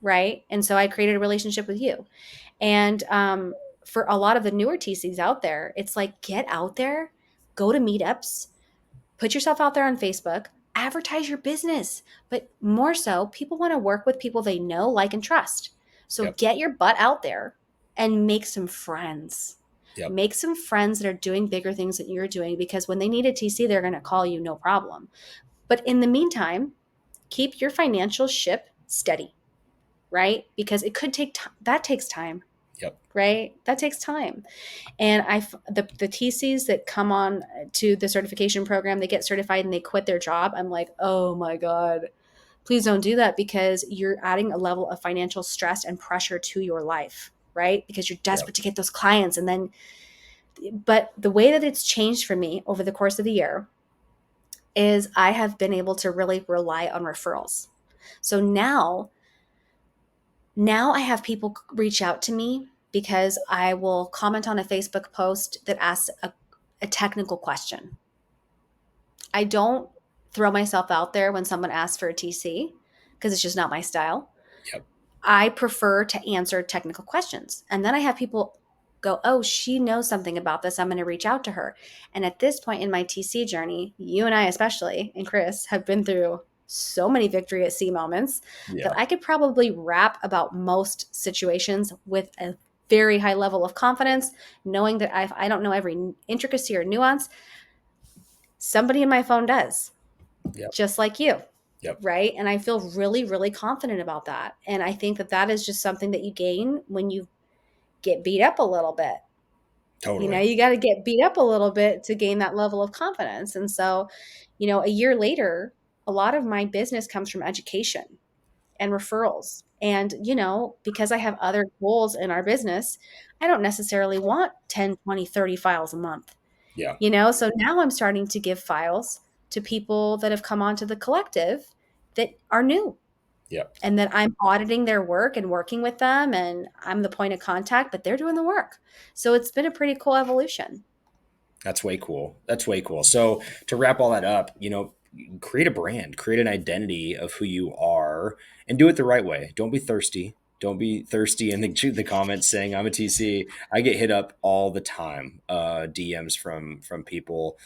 right? And so I created a relationship with you. And for a lot of the newer TCs out there, it's like, get out there, go to meetups, put yourself out there on Facebook, advertise your business. But more so, people want to work with people they know, like, and trust. So Yep. get your butt out there and make some friends. Yep. Make some friends that are doing bigger things that you're doing, because when they need a TC, they're going to call you, no problem. But in the meantime, keep your financial ship steady, right? Because it could take time. That takes time. Yep. Right? That takes time. And the TCs that come on to the certification program, they get certified and they quit their job. I'm like, oh my God, please don't do that, because you're adding a level of financial stress and pressure to your life, right? Because you're desperate to get those clients. But the way that it's changed for me over the course of the year is I have been able to really rely on referrals. So now I have people reach out to me because I will comment on a Facebook post that asks a technical question. I don't throw myself out there when someone asks for a TC, because it's just not my style. Yep. I prefer to answer technical questions. And then I have people go, oh, she knows something about this, I'm going to reach out to her. And at this point in my TC journey, you and I especially, and Chris, have been through so many victory at sea moments that I could probably rap about most situations with a very high level of confidence, knowing that I don't know every intricacy or nuance. Somebody in my phone does, just like you. Yep. Right. And I feel really, really confident about that. And I think that is just something that you gain when you get beat up a little bit. Totally. You got to get beat up a little bit to gain that level of confidence. And so, a year later, a lot of my business comes from education and referrals. And, because I have other goals in our business, I don't necessarily want 10, 20, 30 files a month. Yeah. So now I'm starting to give files to people that have come onto the collective that are new. Yep. And then I'm auditing their work and working with them, and I'm the point of contact, but they're doing the work. So it's been a pretty cool evolution. That's way cool. That's way cool. So to wrap all that up, create a brand, create an identity of who you are, and do it the right way. Don't be thirsty. Don't be thirsty in the comments saying I'm a TC. I get hit up all the time, DMs from people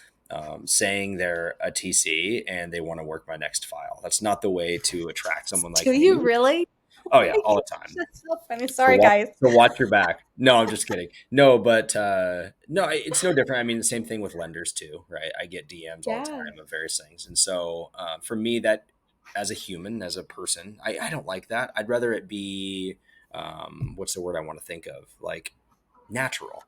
saying they're a TC and they want to work my next file. That's not the way to attract someone Do like you me. really? Oh Oh yeah, my all the gosh, time. that's so funny. So Sorry, watch, guys. so watch your back. No, I'm just kidding. No, but no, it's no different. I mean, the same thing with lenders too, right? I get DMs all the Yeah. time of various things, and so for me, that as a human, as a person, I don't like that. I'd rather it be what's the word I want to think of? Like natural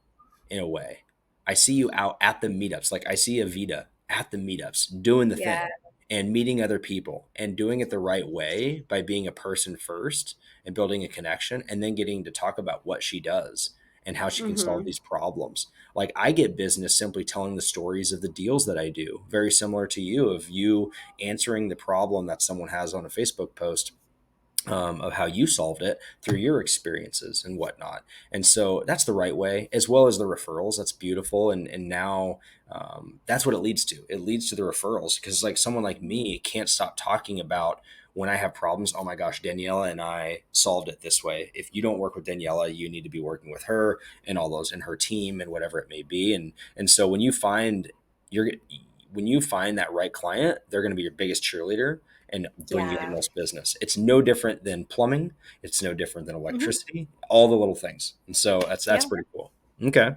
in a way. I see you out at the meetups. Like I see Avita at the meetups doing the Yeah. thing and meeting other people and doing it the right way by being a person first and building a connection and then getting to talk about what she does and how she can solve Hmm. these problems. Like I get business simply telling the stories of the deals that I do, very similar to you, of you answering the problem that someone has on a Facebook post, of how you solved it through your experiences and whatnot. And so that's the right way, as well as the referrals. That's beautiful. And now that's what it leads to. It leads to the referrals because like someone like me can't stop talking about when I have problems. Oh my gosh, Daniela and I solved it this way. If you don't work with Daniela, you need to be working with her and all those and her team and whatever it may be. And so you're when you find that right client, they're going to be your biggest cheerleader and bring you the Yeah. most business. It's no different than plumbing. It's no different than Hmm. electricity. All the little things. And so that's Yeah. pretty cool. Okay.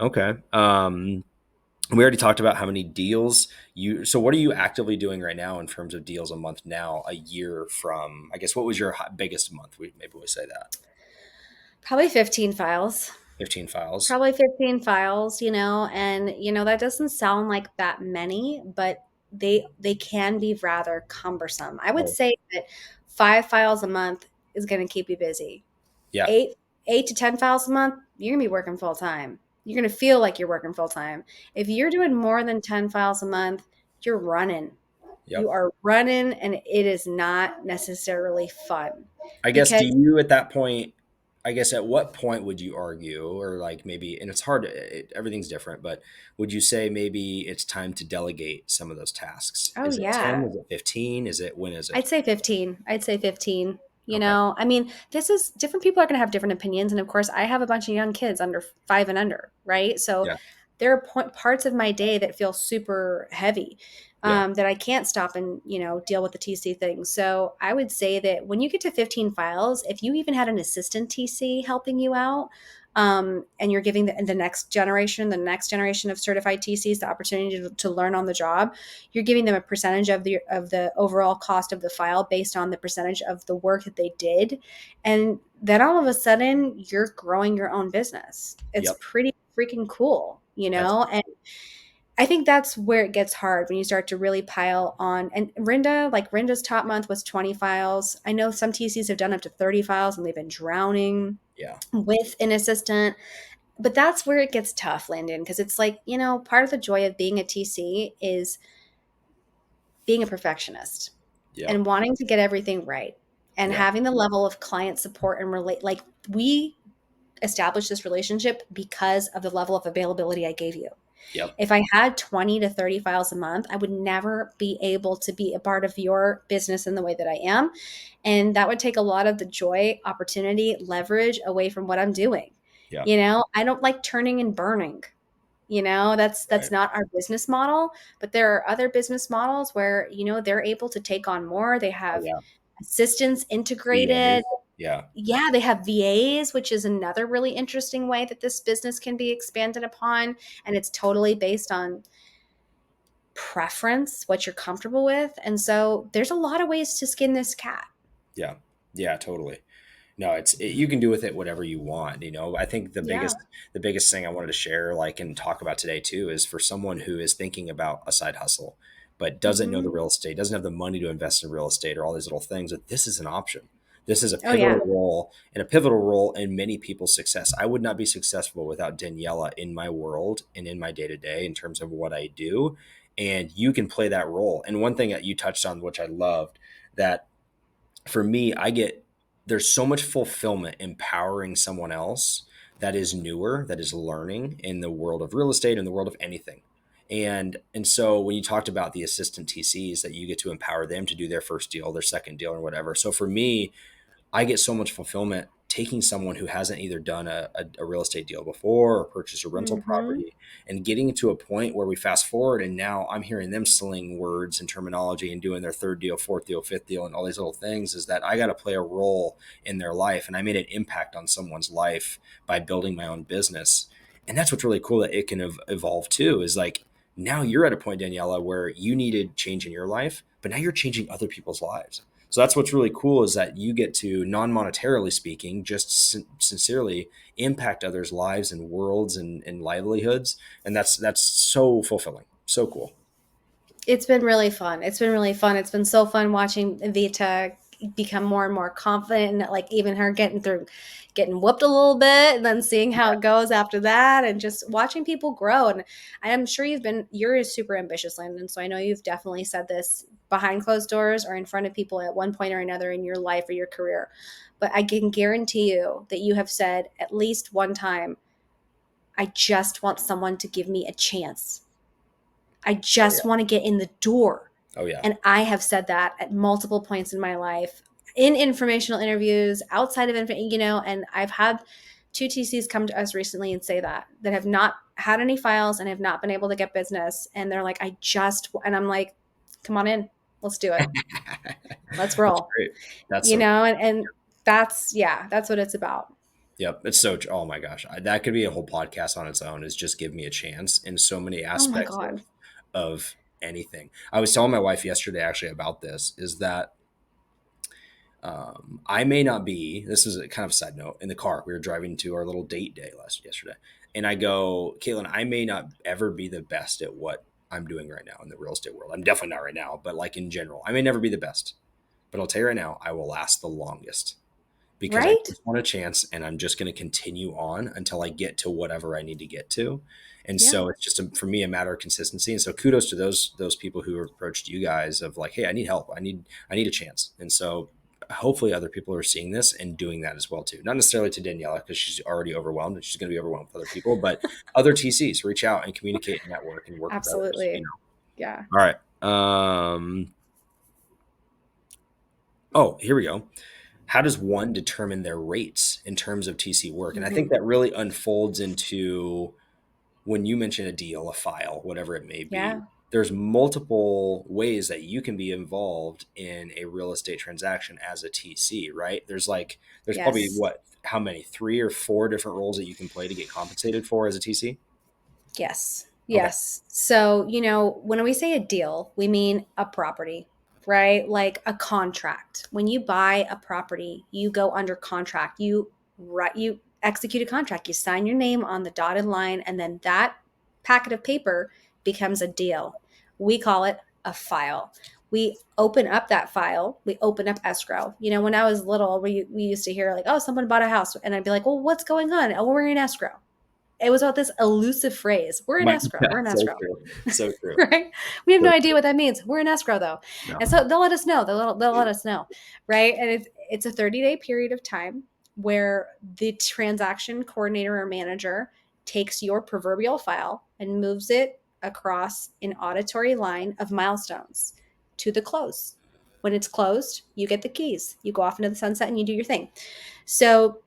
Okay. We already talked about how many deals you. So what are you actively doing right now in terms of deals a month now, a year from? I guess what was your biggest month? Maybe we say that Probably 15 files. 15 files. Probably 15 files, and that doesn't sound like that many, but they can be rather cumbersome. I would Oh say that 5 files a month is going to keep you busy. yeah. Eight to 10 files a month, you're going to be working full time. You're going to feel like you're working full time. If you're doing more than 10 files a month, you're running. You Yep. are running, and it is not necessarily fun I guess, do because, you at that point, I guess at what point would you argue, or like maybe, and it's hard, everything's different, but would you say maybe it's time to delegate some of those tasks? oh, Is it 10? yeah, Is it 15? Is it, when is it? I'd say 15. I'd say 15. Okay. I mean, this is different people are going to have different opinions. And of course, I have a bunch of young kids under 5 and under, right? So Yeah. there are parts of my day that feel super heavy, Yeah. that I can't stop and, deal with the TC things. So I would say that when you get to 15 files, if you even had an assistant TC helping you out, and you're giving the next generation of certified TCs the opportunity to learn on the job, you're giving them a percentage of the overall cost of the file based on the percentage of the work that they did, and then all of a sudden you're growing your own business. It's Yep. pretty freaking cool, That's and I think that's where it gets hard when you start to really pile on. And Rinda's top month was 20 files. I know some TCs have done up to 30 files and they've been drowning yeah. with an assistant. But that's where it gets tough, Landon, because it's like, part of the joy of being a TC is being a perfectionist Yeah. and wanting to get everything right and Yeah. having the level of client support and relate. Like, we established this relationship because of the level of availability I gave you. Yep. If I had 20 to 30 files a month, I would never be able to be a part of your business in the way that I am. And that would take a lot of the joy, opportunity, leverage away from what I'm doing. Yeah. I don't like turning and burning. That's Right. not our business model, but there are other business models where, they're able to take on more. They Oh have yeah. assistants integrated. VAs. Yeah. Yeah, they have VAs, which is another really interesting way that this business can be expanded upon. And it's totally based on preference, what you're comfortable with. And so there's a lot of ways to skin this cat. Yeah. Yeah. Totally. No, you can do with it whatever you want. I think Yeah. the biggest thing I wanted to share, like, and talk about today too, is for someone who is thinking about a side hustle, but doesn't know the Hmm. real estate, doesn't have the money to invest in real estate or all these little things, that this is an option. This is a Oh, yeah. pivotal role in many people's success. I would not be successful without Daniela in my world and in my day to day in terms of what I do. And you can play that role. And one thing that you touched on, which I loved, that for me, there's so much fulfillment empowering someone else that is newer, that is learning in the world of real estate, in the world of anything. And so when you talked about the assistant TCs, that you get to empower them to do their first deal, their second deal, or whatever. So for me, I get so much fulfillment taking someone who hasn't either done a real estate deal before or purchased a rental Mm-hmm. property, and getting to a point where we fast forward and now I'm hearing them sling words and terminology and doing their third deal, fourth deal, fifth deal, and all these little things, is that I got to play a role in their life. And I made an impact on someone's life by building my own business. And that's what's really cool, that it can evolve too, is like, now you're at a point, Daniela, where you needed change in your life, but now you're changing other people's lives. So that's what's really cool, is that you get to, non-monetarily speaking, just sincerely impact others' lives and worlds and livelihoods. And that's so fulfilling. So cool. It's been really fun. It's been really fun. It's been so fun watching Vita become more and more confident, and like even her getting whooped a little bit and then seeing how it goes after that, and just watching people grow. And I'm sure you're super ambitious, Landon. So I know you've definitely said this behind closed doors or in front of people at one point or another in your life or your career. But I can guarantee you that you have said at least one time, I just want someone to give me a chance. I Oh just yeah. want to get in the door. Oh yeah. And I have said that at multiple points in my life, in informational interviews, outside of, and I've had two TCs come to us recently and say that have not had any files and have not been able to get business. And they're like, and I'm like, come on in, let's do it. Let's That's roll, great. That's so. and that's what it's about. Yep. It's so. Oh my gosh, that could be a whole podcast on its own. Is just give me a chance in so many Oh my aspects God. of anything. I was telling my wife yesterday actually about this. Is that I may not be. This is a kind of side note. In the car, we were driving to our little date day yesterday, and I go, Caitlin, I may not ever be the best at what I'm doing right now in the real estate world. I'm definitely not right now, but like in general, I may never be the best. But I'll tell you right now, I will last the longest, because I Right? just want a chance, and I'm just going to continue on until I get to whatever I need to get to. And Yeah. so it's just for me a matter of consistency. And so kudos to those people who approached you guys of like, hey, I need help. I need a chance. And so hopefully other people are seeing this and doing that as well too. Not necessarily to Daniela, because she's already overwhelmed and she's going to be overwhelmed with other people, but other TCs, reach out and communicate and network and work with others. Absolutely. Yeah. All right. Oh, here we go. How does one determine their rates in terms of TC work? And I think Hmm. that really unfolds into when you mention a deal, a file, whatever it may be. Yeah. There's multiple ways that you can be involved in a real estate transaction as a TC, right? There's probably Yes. what, how many, three or four different roles that you can play to get compensated for as a TC? Yes. Okay. Yes. So, when we say a deal, we mean a property, right? Like a contract. When you buy a property, you go under contract. You execute a contract. You sign your name on the dotted line, and then that packet of paper becomes a deal. We call it a file. We open up that file. We open up escrow. When I was little, we used to hear like, "Oh, someone bought a house," and I'd be like, "Well, what's going on?" "Oh, we're in escrow." It was about this elusive phrase. We're in escrow. Yeah, We're in so escrow. true. So true. Right? We have So no idea true. what that means. We're in escrow though. And No. so they'll let us know. They'll let us know. Right? And it's a 30-day period of time where the transaction coordinator or manager takes your proverbial file and moves it across an auditory line of milestones to the close. When it's closed, you get the keys. You go off into the sunset and you do your thing. So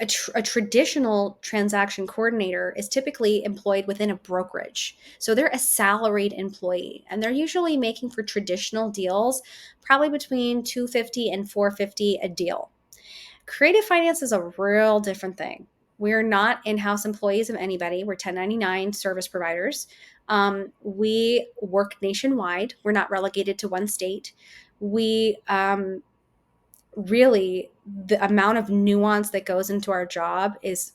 a traditional transaction coordinator is typically employed within a brokerage. So they're a salaried employee, and they're usually making for traditional deals probably between 250 and 450 a deal. Creative finance is a real different thing. We're not in-house employees of anybody. We're 1099 service providers. We work nationwide. We're not relegated to one state. We really, the amount of nuance that goes into our job is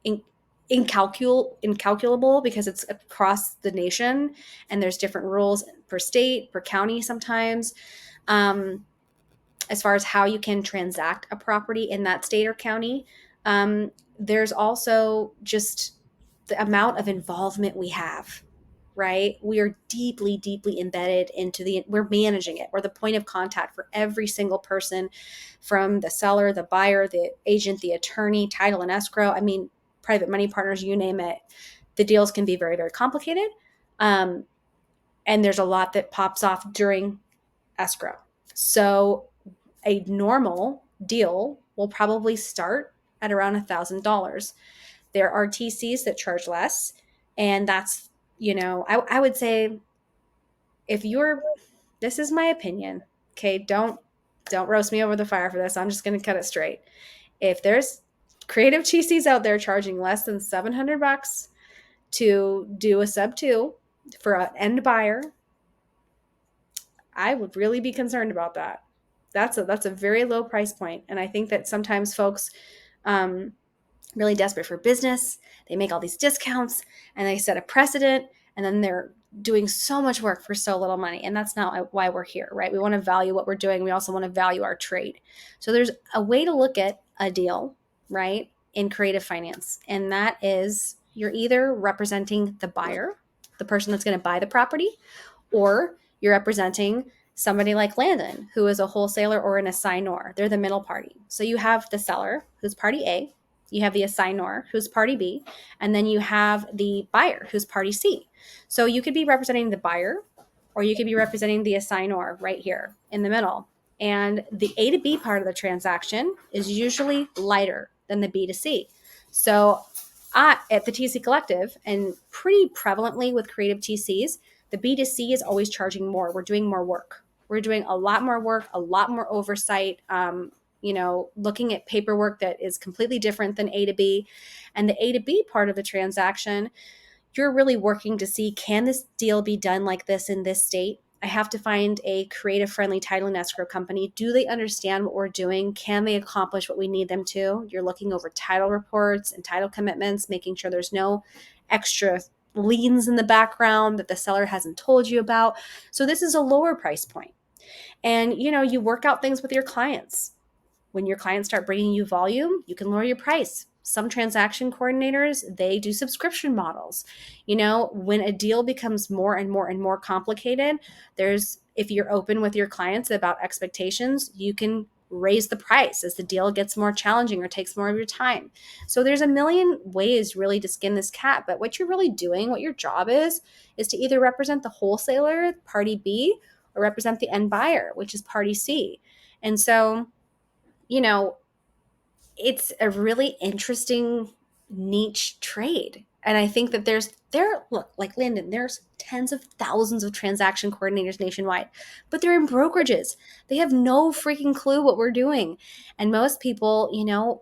in, incalculable, because it's across the nation and there's different rules per state, per county sometimes, as far as how you can transact a property in that state or county. There's also just the amount of involvement we have, right? We are deeply, deeply embedded into we're managing it. We're the point of contact for every single person, from the seller, the buyer, the agent, the attorney, title and escrow. I mean, private money partners, you name it. The deals can be very, very complicated. And there's a lot that pops off during escrow. So a normal deal will probably start at around $1,000. There are TCs that charge less. And that's, I would say, if you're, this is my opinion. Okay. Don't roast me over the fire for this. I'm just going to cut it straight. If there's creative TCs out there charging less than $700 to do a sub two for an end buyer, I would really be concerned about that. That's a very low price point. And I think that sometimes folks, really desperate for business, they make all these discounts and they set a precedent, and then they're doing so much work for so little money. And that's not why we're here, right? We want to value what we're doing. We also want to value our trade. So there's a way to look at a deal, right, in creative finance. And that is, you're either representing the buyer, the person that's going to buy the property, or you're representing somebody like Landon, who is a wholesaler or an assignor. They're the middle party. So you have the seller, who's party A, you have the assignor, who's party B, and then you have the buyer, who's party C. So you could be representing the buyer, or you could be representing the assignor right here in the middle. And the A to B part of the transaction is usually lighter than the B to C. So at the TC Collective, and pretty prevalently with creative TCs, the B to C is always charging more. We're doing more work. We're doing a lot more work, a lot more oversight, looking at paperwork that is completely different than A to B. And the A to B part of the transaction, you're really working to see, can this deal be done like this in this state? I have to find a creative friendly title and escrow company. Do they understand what we're doing? Can they accomplish what we need them to? You're looking over title reports and title commitments, making sure there's no extra liens in the background that the seller hasn't told you about. So this is a lower price point. And, you work out things with your clients. When your clients start bringing you volume, you can lower your price. Some transaction coordinators, they do subscription models. When a deal becomes more and more and more complicated, if you're open with your clients about expectations, you can raise the price as the deal gets more challenging or takes more of your time. So there's a million ways really to skin this cat. But what you're really doing, what your job is to either represent the wholesaler, party B, or represent the end buyer, which is party C. And so, it's a really interesting niche trade. And I think that look, like Landon, there's tens of thousands of transaction coordinators nationwide, but they're in brokerages. They have no freaking clue what we're doing. And most people,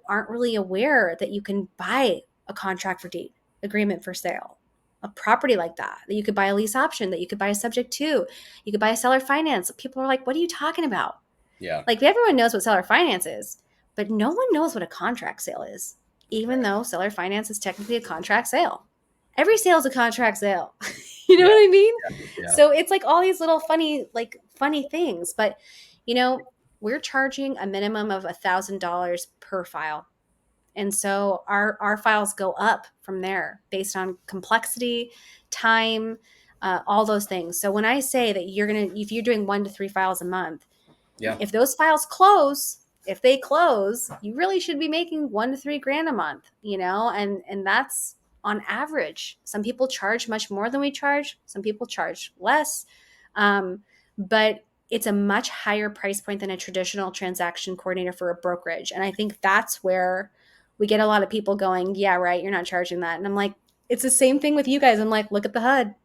aren't really aware that you can buy a contract for deed, agreement for sale, a property like that you could buy a lease option, that you could buy a subject to, you could buy a seller finance. People are like, what are you talking about? Yeah. Like, everyone knows what seller finance is, but no one knows what a contract sale is, even though seller finance is technically a contract sale. Every sale is a contract sale. You know what I mean? Yeah. So it's like all these little funny things. But, we're charging a minimum of $1,000 per file. And so our files go up from there based on complexity, time, all those things. So when I say that if you're doing 1 to 3 files a month, if those files close, you really should be making $1 to $3 grand a month, and that's on average. Some people charge much more than we charge. Some people charge less. But it's a much higher price point than a traditional transaction coordinator for a brokerage. And I think that's where we get a lot of people going, yeah, right, you're not charging that. And I'm like, it's the same thing with you guys. I'm like, look at the HUD.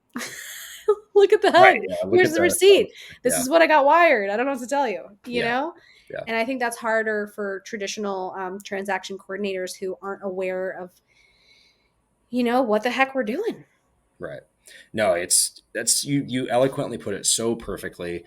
Look at the HUD. Right, yeah, here's the receipt. This is what I got wired. I don't know what to tell you, you know? Yeah. And I think that's harder for traditional transaction coordinators who aren't aware of, what the heck we're doing. Right. No, you eloquently put it so perfectly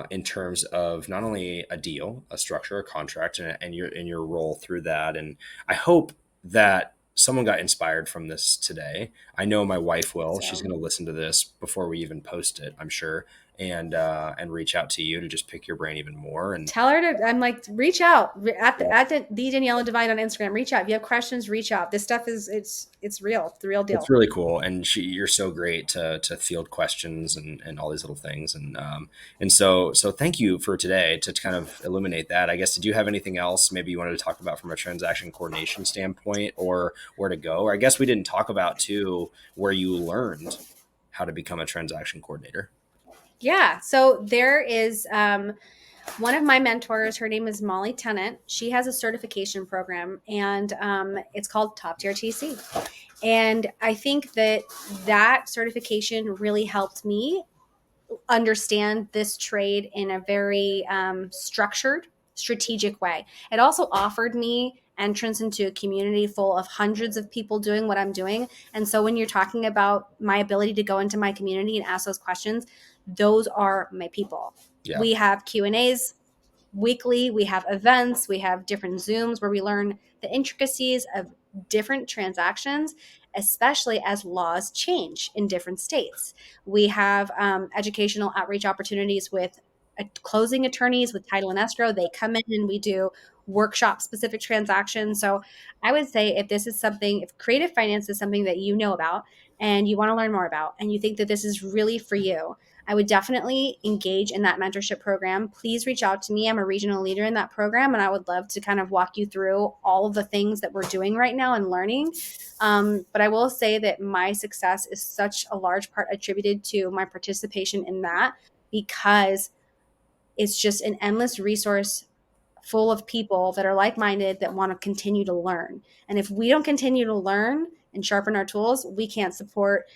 in terms of not only a deal, a structure, a contract, and your role through that. And I hope that someone got inspired from this today. I know my wife will. So. She's going to listen to this before we even post it, I'm sure. and reach out to you to just pick your brain even more. And Tell her to, I'm like, reach out at the Daniella Devine on Instagram. Reach out. If you have questions, reach out. This stuff is, it's real. It's the real it's deal. really cool, and you're so great to field questions and all these little things, and so thank you for today to kind of illuminate that. I guess, did you have anything else maybe you wanted to talk about from a transaction coordination standpoint, or where to go? Or I guess we didn't talk about too where you learned how to become a transaction coordinator. Yeah. So there is one of my mentors. Her name is Molly Tennant. She has a certification program, and it's called Top Tier TC. And I think that that certification really helped me understand this trade in a very structured, strategic way. It also offered me entrance into a community full of hundreds of people doing what I'm doing. And so when you're talking about my ability to go into my community and ask those questions, those are my people. Yeah. We have Q&As weekly, we have events, we have different Zooms where we learn the intricacies of different transactions, especially as laws change in different states. We have educational outreach opportunities with closing attorneys with title and escrow. They come in and we do workshop specific transactions. So I would say if this is something, if creative finance is something that you know about and you want to learn more about, and you think that this is really for you, I would definitely engage in that mentorship program. Please reach out to me. I'm a regional leader in that program, and I would love to kind of walk you through all of the things that we're doing right now and learning. But I will say that my success is such a large part attributed to my participation in that, because it's just an endless resource full of people that are like-minded that want to continue to learn. And if we don't continue to learn and sharpen our tools, we can't support,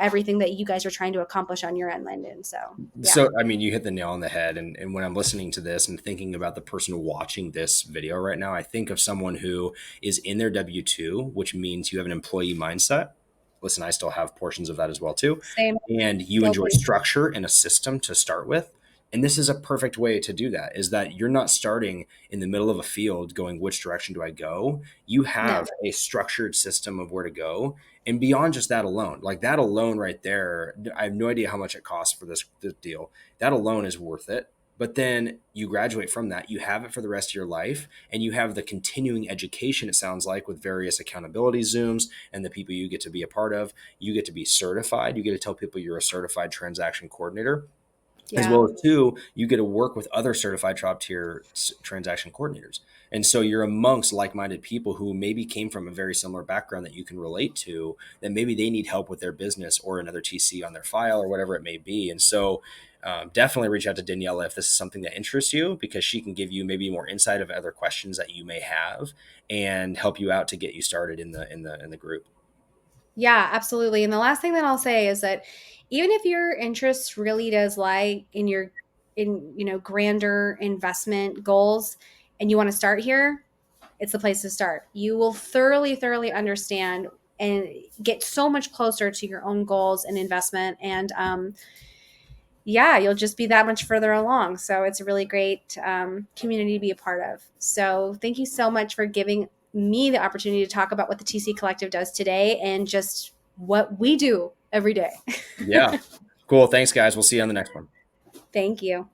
everything that you guys are trying to accomplish on your end, Lyndon. So yeah. So, I mean, you hit the nail on the head. And when I'm listening to this and thinking about the person watching this video right now, I think of someone who is in their W-2, which means you have an employee mindset. Listen, I still have portions of that as well too. Same. And you enjoy Guilty. structure and a system to start with. And this is a perfect way to do that, is that you're not starting in the middle of a field going, which direction do I go? You No. have a structured system of where to go. And beyond just that alone, like that alone right there, I have no idea how much it costs for this deal. That alone is worth it. But then you graduate from that, you have it for the rest of your life, and you have the continuing education, it sounds like, with various accountability Zooms and the people you get to be a part of. You get to be certified. You get to tell people you're a certified transaction coordinator. As Yeah. well as two, you get to work with other certified top tier transaction coordinators. And so you're amongst like-minded people who maybe came from a very similar background that you can relate to, that maybe they need help with their business or another TC on their file or whatever it may be. And so definitely reach out to Daniella if this is something that interests you, because she can give you maybe more insight of other questions that you may have and help you out to get you started in the group. Yeah, absolutely. And the last thing that I'll say is that even if your interest really does lie in grander investment goals and you want to start here, it's the place to start. You will thoroughly, thoroughly understand and get so much closer to your own goals and investment. And yeah, you'll just be that much further along. So it's a really great community to be a part of. So thank you so much for giving me the opportunity to talk about what the TC Collective does today and just what we do every day. Yeah. Cool. Thanks, guys. We'll see you on the next one. Thank you.